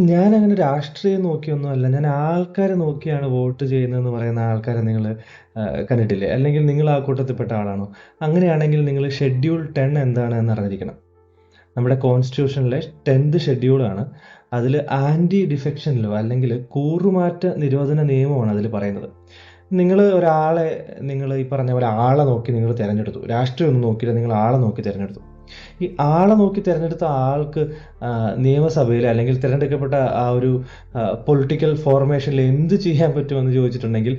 ഞാനങ്ങനെ രാഷ്ട്രീയം നോക്കിയൊന്നുമല്ല. ഞാൻ ആൾക്കാരെ നോക്കിയാണ് വോട്ട് ചെയ്യുന്നതെന്ന് പറയുന്ന ആൾക്കാരെ നിങ്ങള് കണ്ടിട്ടില്ലേ? അല്ലെങ്കിൽ നിങ്ങൾ ആ കൂട്ടത്തിൽപ്പെട്ട ആളാണോ? അങ്ങനെയാണെങ്കിൽ നിങ്ങൾ ഷെഡ്യൂൾ 10 എന്താണെന്ന് അറിഞ്ഞിരിക്കണം. നമ്മുടെ കോൺസ്റ്റിറ്റ്യൂഷനിലെ 10th ഷെഡ്യൂളാണ്. അതിൽ ആൻറ്റി ഡിഫെക്ഷൻ ലോ അല്ലെങ്കിൽ കൂറുമാറ്റ നിരോധന നിയമമാണ് അതിൽ പറയുന്നത്. നിങ്ങൾ ഈ പറഞ്ഞ പോലെ ആളെ നോക്കി നിങ്ങൾ തിരഞ്ഞെടുത്തു. രാഷ്ട്രീയം ഒന്നും നോക്കിയില്ല, നിങ്ങൾ ആളെ നോക്കി തിരഞ്ഞെടുത്തു. ഈ ആളെ നോക്കി തിരഞ്ഞെടുത്ത ആൾക്ക് നിയമസഭയിൽ അല്ലെങ്കിൽ തിരഞ്ഞെടുക്കപ്പെട്ട ആ ഒരു പൊളിറ്റിക്കൽ ഫോർമേഷനിൽ എന്ത് ചെയ്യാൻ പറ്റുമെന്ന് ചോദിച്ചിട്ടുണ്ടെങ്കിൽ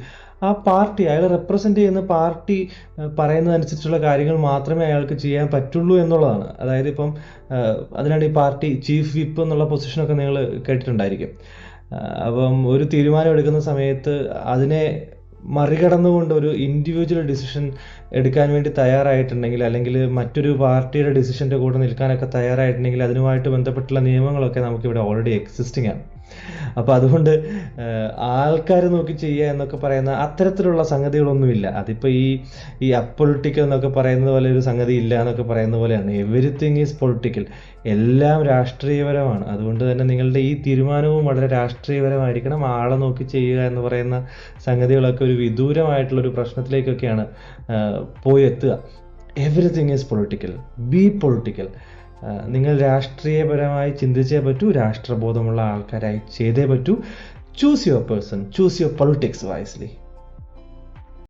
ആ പാർട്ടി അയാൾ റെപ്രസെൻ്റ് ചെയ്യുന്ന പാർട്ടി പറയുന്നതനുസരിച്ചുള്ള കാര്യങ്ങൾ മാത്രമേ അയാൾക്ക് ചെയ്യാൻ പറ്റുള്ളൂ എന്നുള്ളതാണ്. അതായത് ഇപ്പം അതിനാണ് ഈ പാർട്ടി ചീഫ് വിപ്പ് എന്നുള്ള പൊസിഷനൊക്കെ നിങ്ങൾ കേട്ടിട്ടുണ്ടായിരിക്കും. അപ്പം ഒരു തീരുമാനം എടുക്കുന്ന സമയത്ത് അതിനെ മറികടന്നുകൊണ്ട് ഒരു ഇൻഡിവിജ്വൽ ഡിസിഷൻ എടുക്കാൻ വേണ്ടി തയ്യാറായിട്ടുണ്ടെങ്കിൽ, അല്ലെങ്കിൽ മറ്റൊരു പാർട്ടിയുടെ ഡിസിഷൻ്റെ കൂടെ നിൽക്കാനൊക്കെ തയ്യാറായിട്ടുണ്ടെങ്കിൽ അതിനുമായിട്ട് ബന്ധപ്പെട്ടുള്ള നിയമങ്ങളൊക്കെ നമുക്കിവിടെ ഓൾറെഡി എക്സിസ്റ്റിംഗ് ആണ്. അപ്പോൾ അതുകൊണ്ട് ആൾക്കാർ നോക്കി ചെയ്യുക എന്നൊക്കെ പറയുന്ന അത്തരത്തിലുള്ള സംഗതികളൊന്നുമില്ല. അതിപ്പോൾ ഈ അപ്പൊളിറ്റിക്കൽ എന്നൊക്കെ പറയുന്നത് പോലെ ഒരു സംഗതി ഇല്ല എന്നൊക്കെ പറയുന്ന പോലെയാണ്. എവരിത്തിങ് ഈസ് പൊളിറ്റിക്കൽ, എല്ലാം രാഷ്ട്രീയപരമാണ്. അതുകൊണ്ട് തന്നെ നിങ്ങളുടെ ഈ തീരുമാനവും വളരെ രാഷ്ട്രീയപരമായിരിക്കണം. ആളെ നോക്കി ചെയ്യുക എന്ന് പറയുന്ന സംഗതികളൊക്കെ ഒരു വിദൂരമായിട്ടുള്ളൊരു പ്രശ്നത്തിലേക്കൊക്കെയാണ് പോയി എത്തുക. Everything is political, B political. നിങ്ങൾ രാഷ്ട്രീയപരമായി ചിന്തിച്ചേ പറ്റൂ, രാഷ്ട്രബോധമുള്ള ആൾക്കാരായി ചെയ്തേ പറ്റൂ. Choose your person, choose your politics wisely.